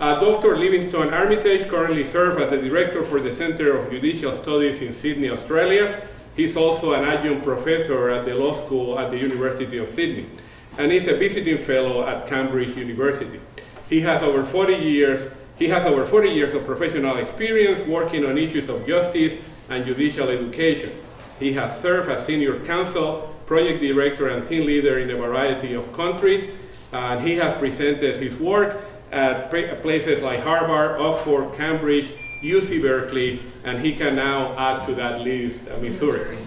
Dr. Livingston Armytage currently serves as the Director for the Center of Judicial Studies in Sydney, Australia. He's also an adjunct professor at the law school at the University of Sydney, and he's a visiting fellow at Cambridge University. He has over 40 years of professional experience working on issues of justice and judicial education. He has served as senior counsel, project director, and team leader in a variety of countries, and he has presented his work at places like Harvard, Oxford, Cambridge, UC Berkeley, and he can now add to that list Missouri.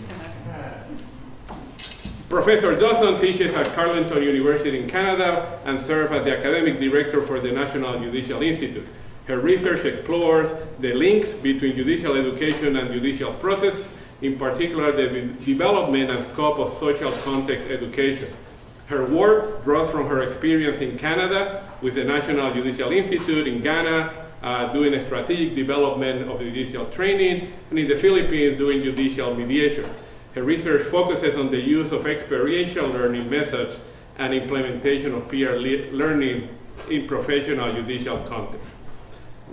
Professor Dawson teaches at Carleton University in Canada and serves as the academic director for the National Judicial Institute. Her research explores the links between judicial education and judicial process, in particular the development and scope of social context education. Her work draws from her experience in Canada with the National Judicial Institute, in Ghana, doing a strategic development of judicial training, and in the Philippines doing judicial mediation. Her research focuses on the use of experiential learning methods and implementation of peer learning in professional judicial context.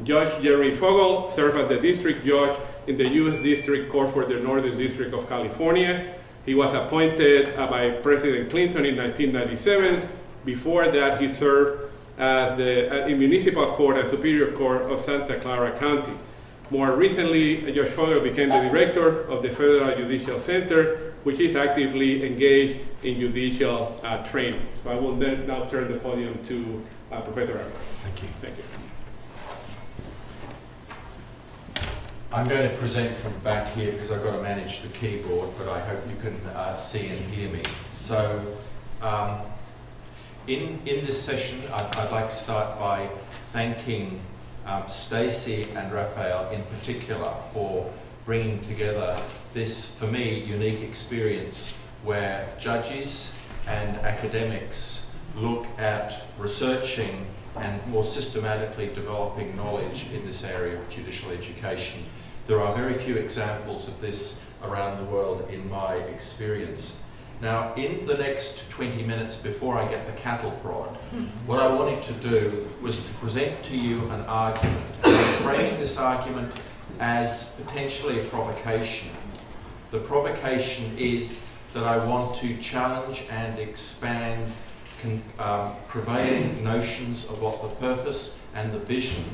Judge Jeremy Fogel served as the district judge in the U.S. District Court for the Northern District of California. He was appointed by President Clinton in 1997. Before that, he served as in Municipal Court and Superior Court of Santa Clara County. More recently, Judge Fogel became the director of the Federal Judicial Center, which is actively engaged in judicial training. So I will then now turn the podium to Professor Armytage. Thank you. Thank you. I'm going to present from back here because I've got to manage the keyboard, but I hope you can see and hear me. So in this session, I'd like to start by thanking Stacey and Raphael in particular for bringing together this, for me, unique experience where judges and academics look at researching and more systematically developing knowledge in this area of judicial education. There are very few examples of this around the world in my experience. Now, in the next 20 minutes before I get the cattle prod, what I wanted to do was to present to you an argument. And I'm framing this argument as potentially a provocation. The provocation is that I want to challenge and expand prevailing notions of what the purpose and the vision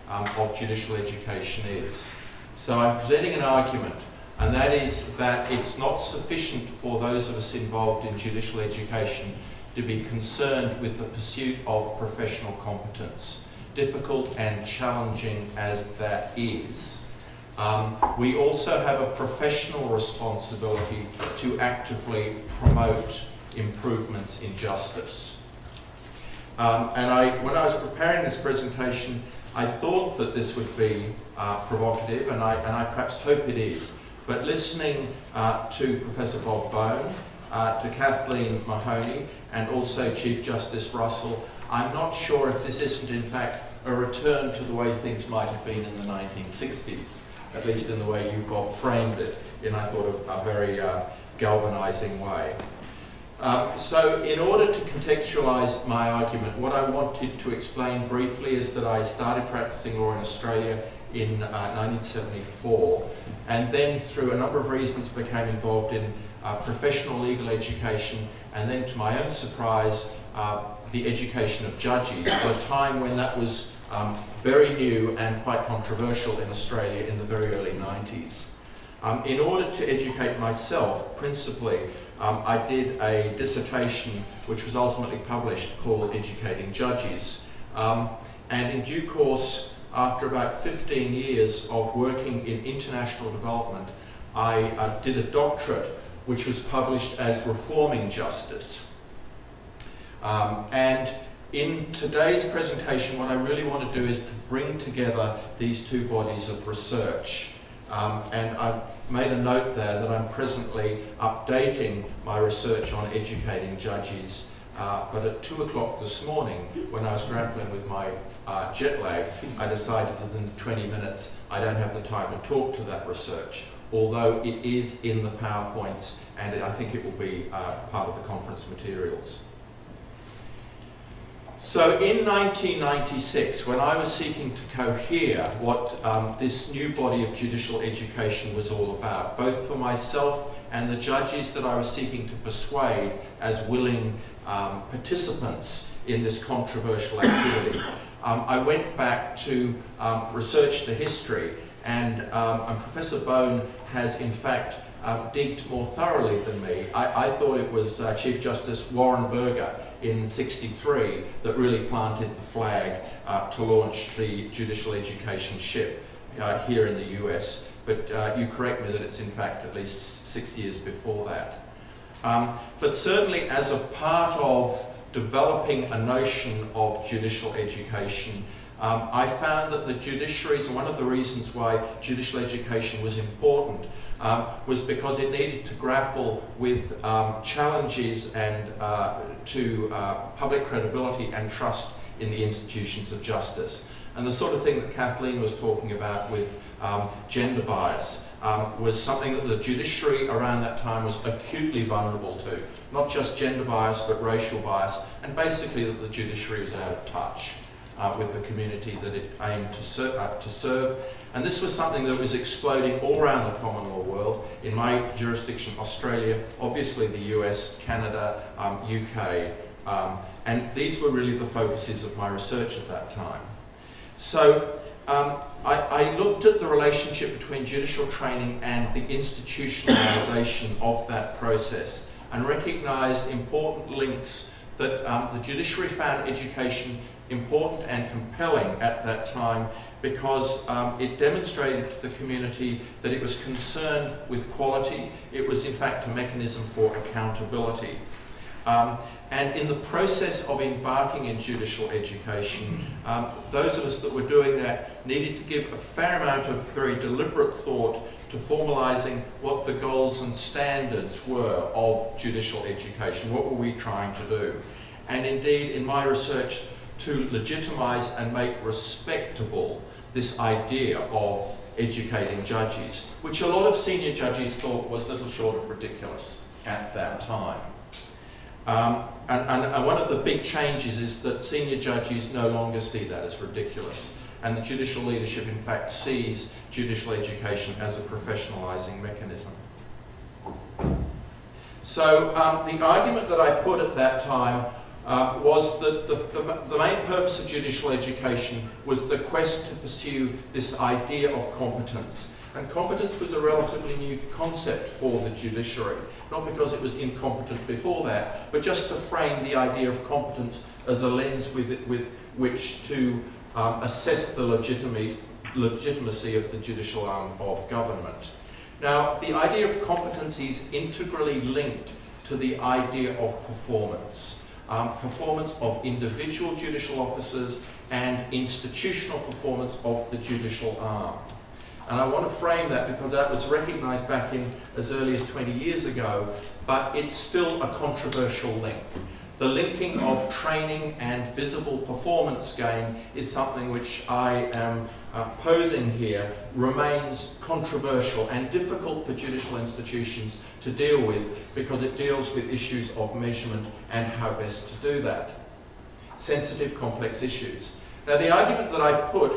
of judicial education is. So I'm presenting an argument, and that is that it's not sufficient for those of us involved in judicial education to be concerned with the pursuit of professional competence, difficult and challenging as that is. We also have a professional responsibility to actively promote improvements in justice. And when I was preparing this presentation, I thought that this would be provocative, and I perhaps hope it is. But listening to Professor Bob Bone, to Kathleen Mahoney, and also Chief Justice Russell, I'm not sure if this isn't in fact a return to the way things might have been in the 1960s, at least in the way you, Bob, framed it in, I thought, a very galvanizing way. So in order to contextualize my argument, what I wanted to explain briefly is that I started practicing law in Australia in 1974, and then through a number of reasons became involved in professional legal education, and then to my own surprise, the education of judges at a time when that was very new and quite controversial in Australia in the very early 90s. In order to educate myself, principally, I did a dissertation which was ultimately published called Educating Judges. And in due course, after about 15 years of working in international development, I did a doctorate which was published as Reforming Justice. And in today's presentation, what I really want to do is to bring together these two bodies of research. And I've made a note there that I'm presently updating my research on educating judges, but at 2 o'clock this morning, when I was grappling with my jet lag, I decided that in 20 minutes I don't have the time to talk to that research, although it is in the PowerPoints, and I think it will be part of the conference materials. So in 1996, when I was seeking to cohere what this new body of judicial education was all about, both for myself and the judges that I was seeking to persuade as willing participants in this controversial activity, I went back to research the history, and Professor Bone has in fact digged more thoroughly than me. I thought it was Chief Justice Warren Burger in '63 that really planted the flag to launch the judicial education ship here in the US. But you correct me that it's in fact at least 6 years before that. But certainly as a part of developing a notion of judicial education, I found that the judiciaries, and one of the reasons why judicial education was important, was because it needed to grapple with challenges and to public credibility and trust in the institutions of justice. And the sort of thing that Kathleen was talking about with gender bias was something that the judiciary around that time was acutely vulnerable to. Not just gender bias, but racial bias, and basically that the judiciary was out of touch with the community that it aimed to serve. And this was something that was exploding all around the common law world. In my jurisdiction, Australia, obviously the US, Canada, UK, and these were really the focuses of my research at that time. So I looked at the relationship between judicial training and the institutionalisation of that process, and recognised important links that the judiciary found education important and compelling at that time, because it demonstrated to the community that it was concerned with quality. It was in fact a mechanism for accountability. And in the process of embarking in judicial education, those of us that were doing that needed to give a fair amount of very deliberate thought to formalising what the goals and standards were of judicial education. What were we trying to do? And indeed, in my research, to legitimise and make respectable this idea of educating judges, which a lot of senior judges thought was little short of ridiculous at that time. And one of the big changes is that senior judges no longer see that as ridiculous, and the judicial leadership in fact sees judicial education as a professionalising mechanism. So the argument that I put at that time was that the main purpose of judicial education was the quest to pursue this idea of competence. And competence was a relatively new concept for the judiciary, not because it was incompetent before that, but just to frame the idea of competence as a lens with which to assess the legitimacy of the judicial arm of government. Now, the idea of competence is integrally linked to the idea of performance. Performance of individual judicial officers and institutional performance of the judicial arm. And I want to frame that because that was recognised back in as early as 20 years ago, but it's still a controversial link. The linking of training and visible performance gain is something which I am posing here remains controversial and difficult for judicial institutions to deal with, because it deals with issues of measurement and how best to do that. Sensitive, complex issues. Now, the argument that I put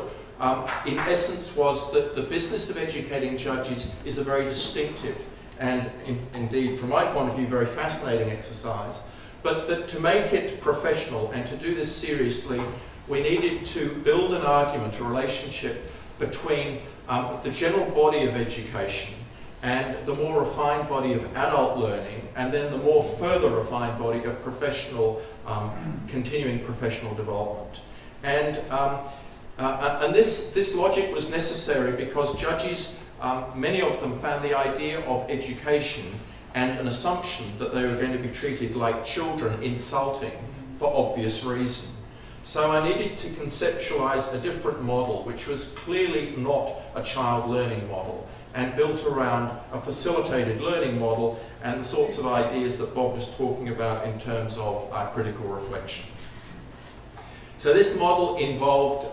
in essence was that the business of educating judges is a very distinctive and indeed, from my point of view, very fascinating exercise, but that to make it professional and to do this seriously, we needed to build an argument, a relationship between the general body of education and the more refined body of adult learning, and then the more further refined body of professional, continuing professional development. And this logic was necessary because judges, many of them found the idea of education and an assumption that they were going to be treated like children insulting for obvious reason. So I needed to conceptualize a different model, which was clearly not a child learning model, and built around a facilitated learning model and the sorts of ideas that Bob was talking about in terms of critical reflection. So this model involved,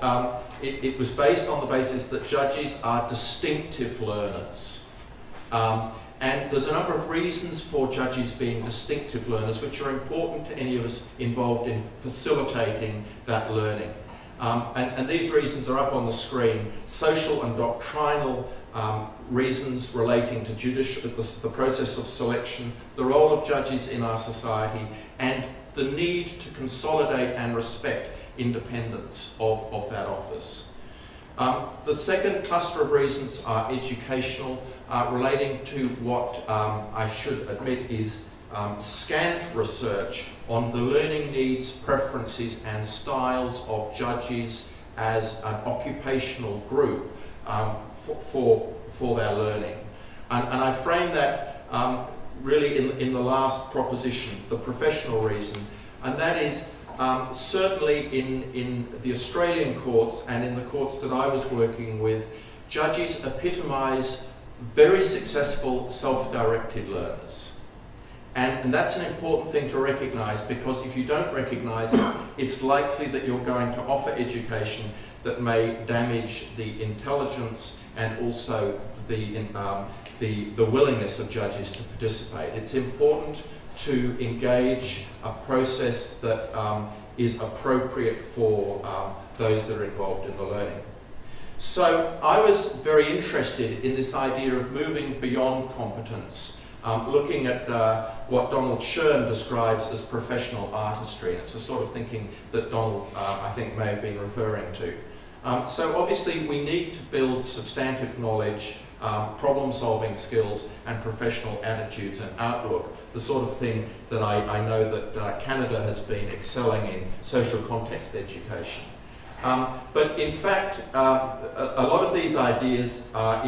it was based on the basis that judges are distinctive learners. And there's a number of reasons for judges being distinctive learners, which are important to any of us involved in facilitating that learning. And these reasons are up on the screen: social and doctrinal reasons relating to the process of selection, the role of judges in our society, and the need to consolidate and respect independence of that office. The second cluster of reasons are educational, relating to what I should admit is scant research on the learning needs, preferences and styles of judges as an occupational group for their learning. And I frame that really in the last proposition, the professional reason, and that is certainly in the Australian courts and in the courts that I was working with, judges epitomise very successful self-directed learners. And that's an important thing to recognise, because if you don't recognise it, it's likely that you're going to offer education that may damage the intelligence and also the willingness of judges to participate. It's important to engage a process that is appropriate for those that are involved in the learning. So I was very interested in this idea of moving beyond competence, looking at what Donald Shern describes as professional artistry, and it's the sort of thinking that Donald, I think, may have been referring to. So obviously we need to build substantive knowledge, problem-solving skills and professional attitudes and outlook, the sort of thing that I know that Canada has been excelling in, social context education. But in fact, a lot of these ideas are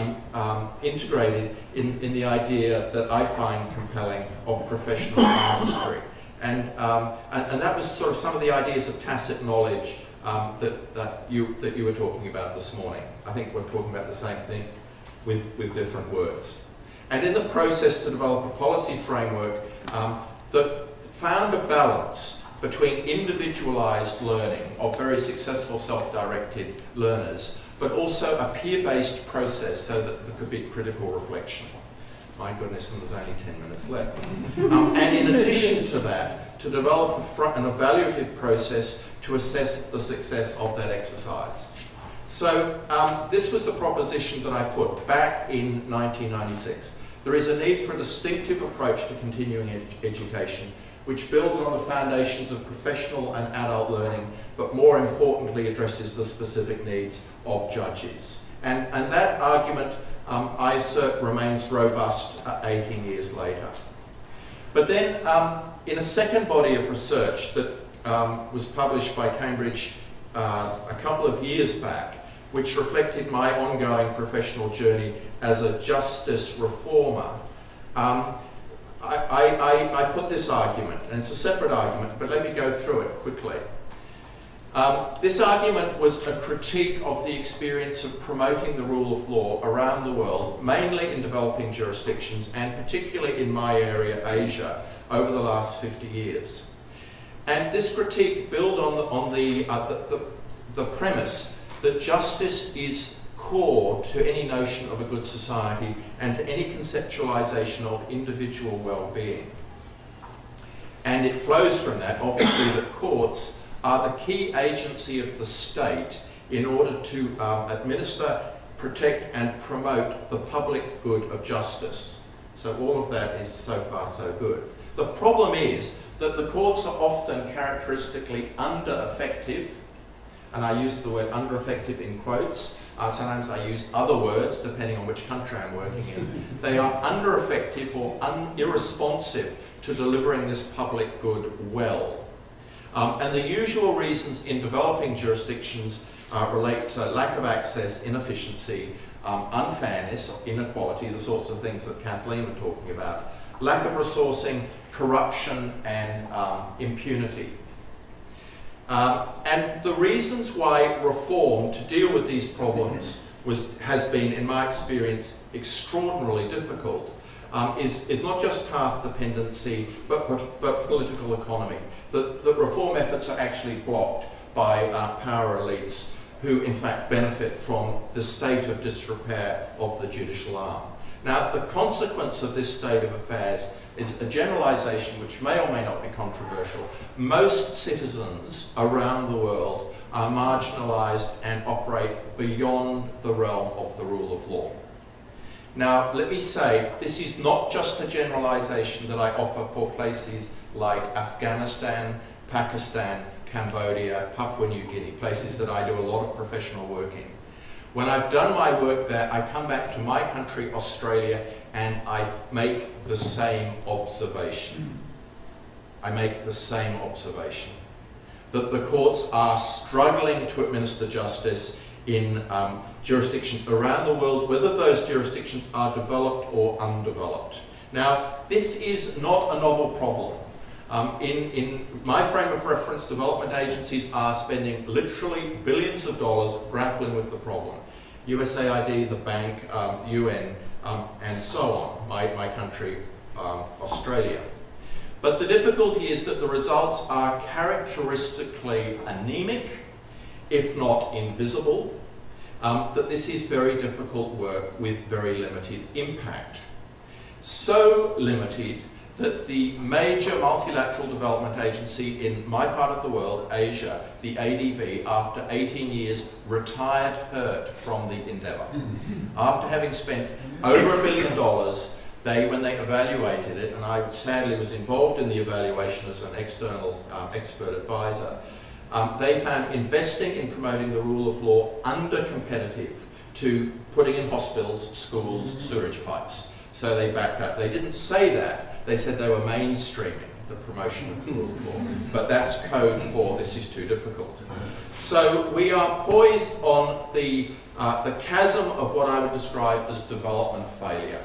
integrated in the idea that I find compelling of professional artistry. And that was sort of some of the ideas of tacit knowledge that you were talking about this morning. I think we're talking about the same thing with different words. And in the process to develop a policy framework that found a balance between individualised learning of very successful self-directed learners, but also a peer-based process so that there could be critical reflection. My goodness, and there's only 10 minutes left. And in addition to that, to develop an evaluative process to assess the success of that exercise. So this was the proposition that I put back in 1996. There is a need for a distinctive approach to continuing education, which builds on the foundations of professional and adult learning, but more importantly addresses the specific needs of judges. And that argument, I assert, remains robust 18 years later. But then, in a second body of research that was published by Cambridge a couple of years back, which reflected my ongoing professional journey as a justice reformer, I put this argument, and it's a separate argument, but let me go through it quickly. This argument was a critique of the experience of promoting the rule of law around the world, mainly in developing jurisdictions, and particularly in my area, Asia, over the last 50 years. And this critique built on the premise that justice is core to any notion of a good society and to any conceptualization of individual well-being. And it flows from that, obviously, that courts are the key agency of the state in order to administer, protect and promote the public good of justice. So all of that is so far so good. The problem is that the courts are often characteristically under-effective, and I use the word under-effective in quotes. Sometimes I use other words depending on which country I'm working in. They are under-effective or irresponsive to delivering this public good well. And the usual reasons in developing jurisdictions relate to lack of access, inefficiency, unfairness, inequality, the sorts of things that Kathleen was talking about, lack of resourcing, corruption and impunity. And the reasons why reform to deal with these problems has been, in my experience, extraordinarily difficult is not just path dependency, but political economy. The reform efforts are actually blocked by power elites who in fact benefit from the state of disrepair of the judicial arm. Now, the consequence of this state of affairs is a generalization which may or may not be controversial. Most citizens around the world are marginalized and operate beyond the realm of the rule of law. Now, let me say, this is not just a generalization that I offer for places like Afghanistan, Pakistan, Cambodia, Papua New Guinea, places that I do a lot of professional work in. When I've done my work there, I come back to my country, Australia, and I make the same observation. I make the same observation. That the courts are struggling to administer justice in jurisdictions around the world, whether those jurisdictions are developed or undeveloped. Now, this is not a novel problem. In my frame of reference, development agencies are spending literally billions of dollars grappling with the problem. USAID, the bank, UN, and so on, my country, Australia. But the difficulty is that the results are characteristically anemic, if not invisible, that this is very difficult work with very limited impact. So limited that the major multilateral development agency in my part of the world, Asia, the ADB, after 18 years, retired hurt from the endeavour. After having spent over $1 billion, when they evaluated it, and I sadly was involved in the evaluation as an external expert advisor, they found investing in promoting the rule of law under-competitive to putting in hospitals, schools, sewerage pipes. So they backed up. They didn't say that. They said they were mainstreaming the promotion of the rule of law. But that's code for this is too difficult. So we are poised on the chasm of what I would describe as development failure.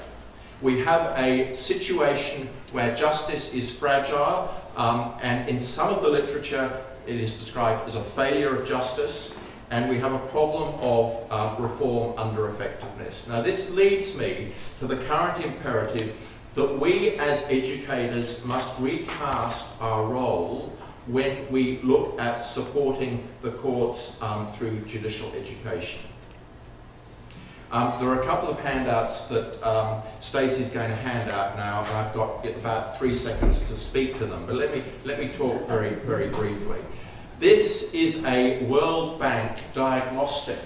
We have a situation where justice is fragile, and in some of the literature it is described as a failure of justice, and we have a problem of reform under effectiveness. Now, this leads me to the current imperative that we as educators must recast our role when we look at supporting the courts through judicial education. There are a couple of handouts that Stacey's going to hand out now, and I've got about 3 seconds to speak to them, but let me talk very, very briefly. This is a World Bank diagnostic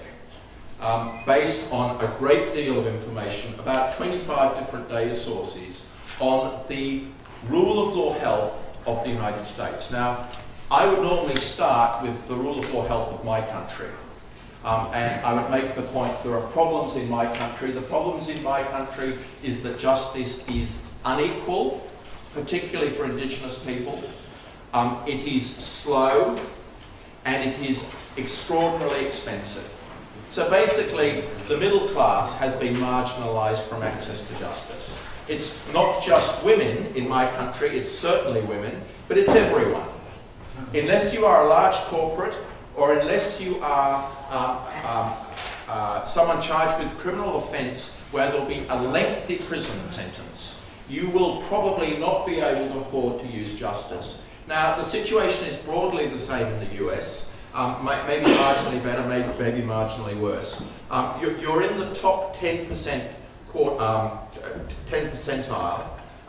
based on a great deal of information, about 25 different data sources on the rule of law health of the United States. Now, I would normally start with the rule of law health of my country. And I would make the point there are problems in my country. The problems in my country is that justice is unequal, particularly for Indigenous people. It is slow, and it is extraordinarily expensive. So basically, the middle class has been marginalised from access to justice. It's not just women in my country, it's certainly women, but it's everyone. Unless you are a large corporate, or unless you are someone charged with criminal offence where there'll be a lengthy prison sentence, you will probably not be able to afford to use justice. Now, the situation is broadly the same in the US, maybe marginally better, maybe marginally worse. You're in the top 10 percentile,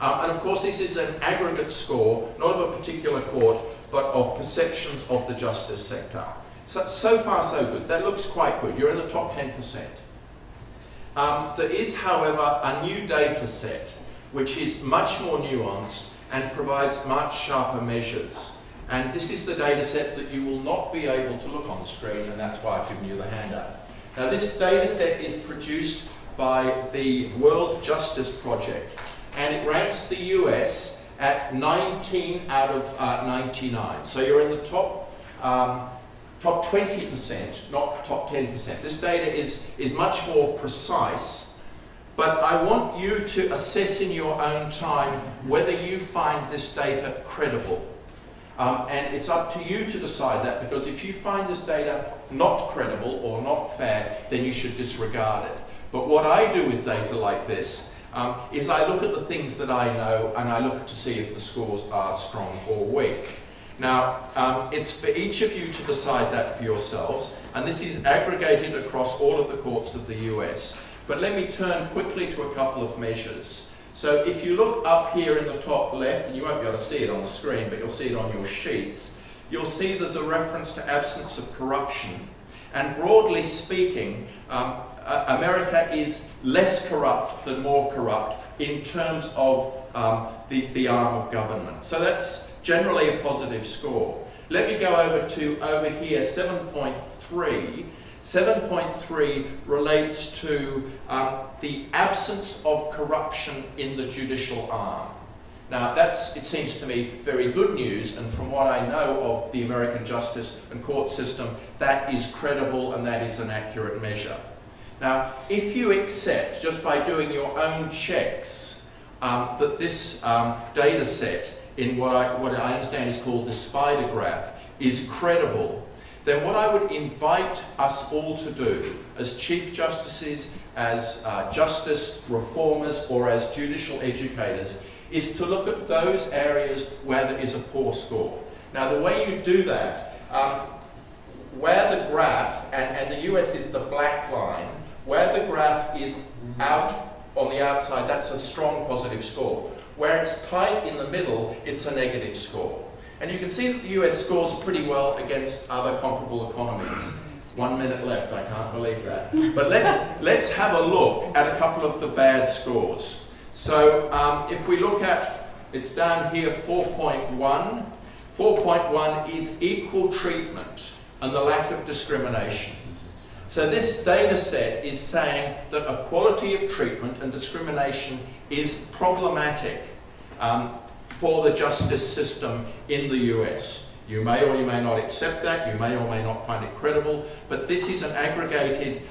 and of course this is an aggregate score, not of a particular court, but of perceptions of the justice sector. So far so good. That looks quite good. You're in the top 10%. There is, however, a new data set which is much more nuanced and provides much sharper measures. And this is the data set that you will not be able to look on the screen, and that's why I've given you the handout. Now, this data set is produced by the World Justice Project, and it ranks the US at 19 out of 99. So you're in the top 20%, not top 10%. This data is much more precise, but I want you to assess in your own time whether you find this data credible. And it's up to you to decide that, because if you find this data not credible or not fair, then you should disregard it. But what I do with data like this is I look at the things that I know, and I look to see if the scores are strong or weak. Now, it's for each of you to decide that for yourselves, and this is aggregated across all of the courts of the US. But let me turn quickly to a couple of measures. So if you look up here in the top left, and you won't be able to see it on the screen, but you'll see it on your sheets, you'll see there's a reference to absence of corruption. And broadly speaking, America is less corrupt than more corrupt in terms of the arm of government. So that's generally a positive score. Let me go over here, 7.3. 7.3 relates to the absence of corruption in the judicial arm. Now it seems to me, very good news, and from what I know of the American justice and court system, that is credible and that is an accurate measure. Now, if you accept, just by doing your own checks, that this data set in what I understand is called the spider graph is credible, then what I would invite us all to do as Chief Justices, as justice reformers, or as judicial educators is to look at those areas where there is a poor score. Now, the way you do that, where the graph, and the US is the black line, where the graph is out on the outside, that's a strong positive score. Where it's tight in the middle, it's a negative score. And you can see that the US scores pretty well against other comparable economies. 1 minute left, I can't believe that. But let's have a look at a couple of the bad scores. So if we look at, it's down here, 4.1. 4.1 is equal treatment and the lack of discrimination. So this data set is saying that equality of treatment and discrimination is problematic for the justice system in the US. You may or you may not accept that, you may or may not find it credible, but this is an aggregated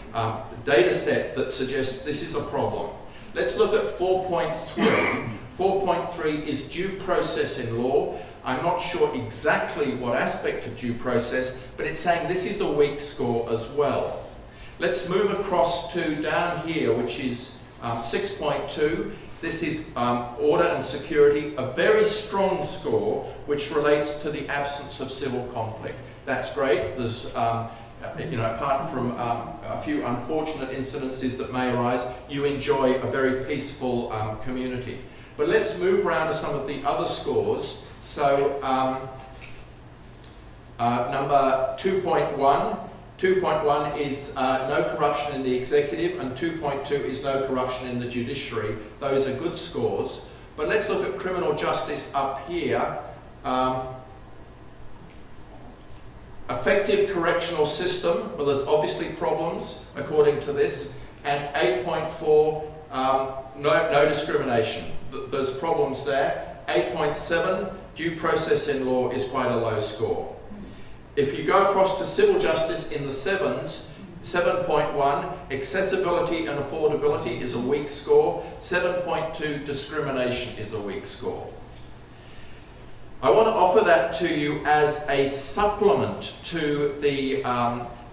data set that suggests this is a problem. Let's look at 4.3. 4.3 is due process in law. I'm not sure exactly what aspect of due process, but it's saying this is a weak score as well. Let's move across to down here, which is 6.2. This is order and security, a very strong score which relates to the absence of civil conflict. That's great. There's, apart from a few unfortunate incidences that may arise, you enjoy a very peaceful community. But let's move around to some of the other scores. So number 2.1. 2.1 is no corruption in the executive, and 2.2 is no corruption in the judiciary. Those are good scores. But let's look at criminal justice up here. Effective correctional system, well, there's obviously problems according to this, and 8.4, no discrimination. There's problems there. 8.7, due process in law is quite a low score. If you go across to civil justice in the 7s, 7.1, accessibility and affordability is a weak score. 7.2, discrimination is a weak score. I want to offer that to you as a supplement to the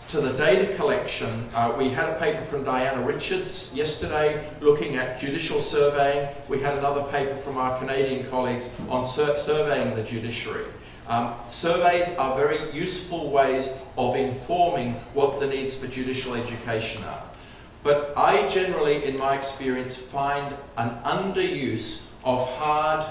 data collection. We had a paper from Diana Richards yesterday looking at judicial surveying. We had another paper from our Canadian colleagues on surveying the judiciary. Surveys are very useful ways of informing what the needs for judicial education are. But I generally, in my experience, find an underuse of hard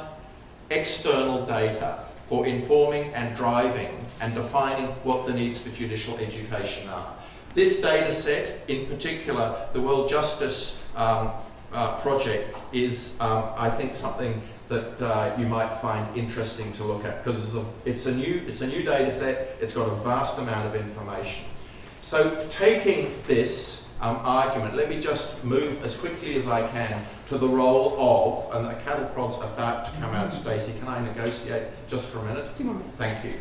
external data for informing and driving and defining what the needs for judicial education are. This data set, in particular, the World Justice Project, is, I think, something that you might find interesting to look at, because it's a new data set. It's got a vast amount of information. So taking this argument, let me just move as quickly as I can to the role of, and the cattle prod's about to come out. Stacey, can I negotiate just for a minute? Thank you.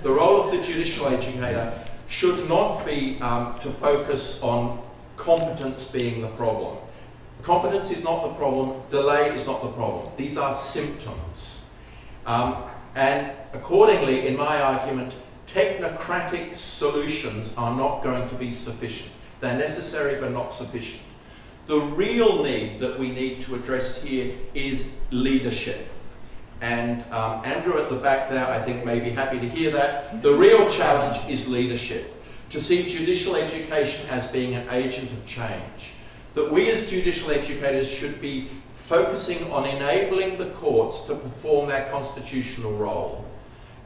The role of the judicial educator should not be to focus on competence being the problem. Competence is not the problem, delay is not the problem. These are symptoms. And accordingly, in my argument, technocratic solutions are not going to be sufficient. They're necessary but not sufficient. The real need that we need to address here is leadership. And Andrew at the back there, I think, may be happy to hear that. The real challenge is leadership. To see judicial education as being an agent of change. that we as judicial educators should be focusing on enabling the courts to perform their constitutional role,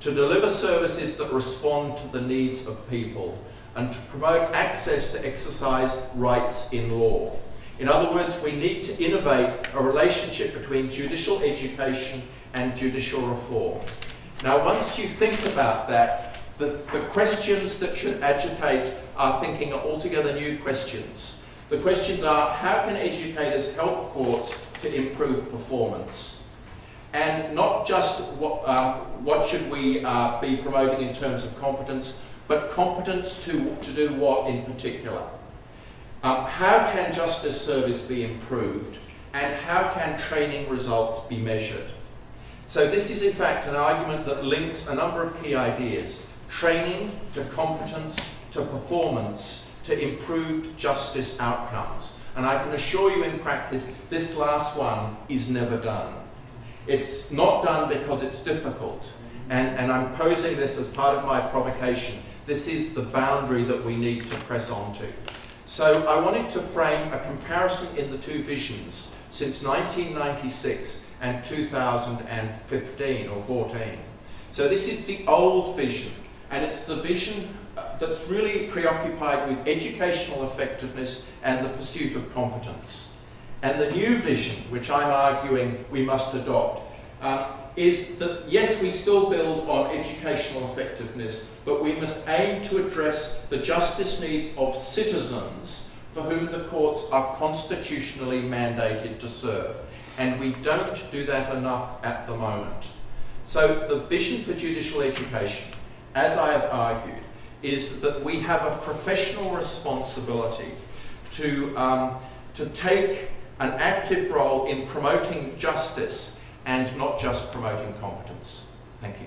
to deliver services that respond to the needs of people, and to promote access to exercise rights in law. In other words, we need to innovate a relationship between judicial education and judicial reform. Now, once you think about that, the questions that should agitate our thinking are altogether new questions. The questions are, how can educators help courts to improve performance? And not just what should we be promoting in terms of competence, but competence to do what in particular? How can justice service be improved? And how can training results be measured? So this is in fact an argument that links a number of key ideas: training to competence to performance to improved justice outcomes. And I can assure you in practice, this last one is never done. It's not done because it's difficult. And I'm posing this as part of my provocation. This is the boundary that we need to press onto. So I wanted to frame a comparison in the two visions since 1996 and 2015 or 14. So this is the old vision, and it's the vision that's really preoccupied with educational effectiveness and the pursuit of competence. And the new vision, which I'm arguing we must adopt, is that yes, we still build on educational effectiveness, but we must aim to address the justice needs of citizens for whom the courts are constitutionally mandated to serve. And we don't do that enough at the moment. So the vision for judicial education, as I have argued, is that we have a professional responsibility to take an active role in promoting justice and not just promoting competence. Thank you.